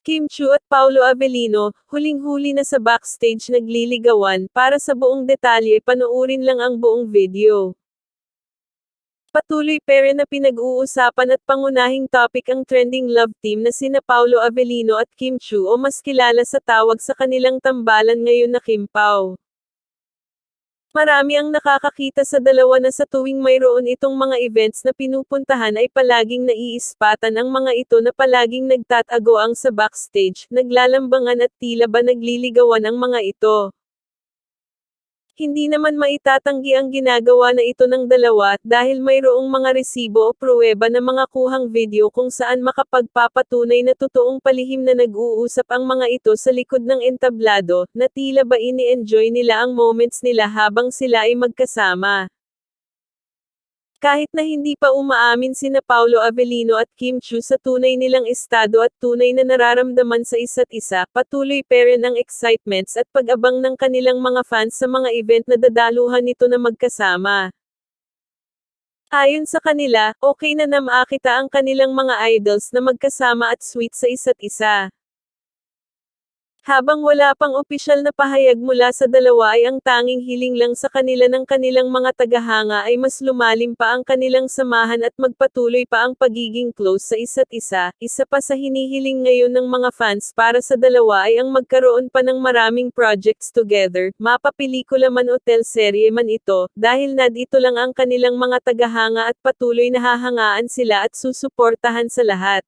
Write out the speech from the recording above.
Kim Chiu at Paolo Avellino, huling-huli na sa backstage nagliligawan. Para sa buong detalye panoorin lang ang buong video. Patuloy pere na pinag-uusapan at pangunahing topic ang trending love team na sina Paolo Avellino at Kim Chiu o mas kilala sa tawag sa kanilang tambalan ngayon na Kim Pao. Marami ang nakakakita sa dalawa na sa tuwing mayroon itong mga events na pinupuntahan ay palaging naiispatan ang mga ito na palaging nagtatagoang sa backstage, naglalambangan at tila ba nagliligawan ang mga ito. Hindi naman maitatanggi ang ginagawa na ito ng dalawa, dahil mayroong mga resibo o pruweba na mga kuhang video kung saan makapagpapatunay na totoong palihim na nag-uusap ang mga ito sa likod ng entablado, na tila ba ini-enjoy nila ang moments nila habang sila ay magkasama. Kahit na hindi pa umaamin sina Paolo Avellino at Kim Chiu sa tunay nilang estado at tunay na nararamdaman sa isa't isa, patuloy pa rin ang excitements at pag-abang ng kanilang mga fans sa mga event na dadaluhan nito na magkasama. Ayon sa kanila, okay na makita ang kanilang mga idols na magkasama at sweet sa isa't isa. Habang wala pang opisyal na pahayag mula sa dalawa ay ang tanging hiling lang sa kanila ng kanilang mga tagahanga ay mas lumalim pa ang kanilang samahan at magpatuloy pa ang pagiging close sa isa't isa. Isa pa sa hinihiling ngayon ng mga fans para sa dalawa ay ang magkaroon pa ng maraming projects together, mapapelikula man o teleserye man ito, dahil ito lang ang kanilang mga tagahanga at patuloy na hahangaan sila at susuportahan sa lahat.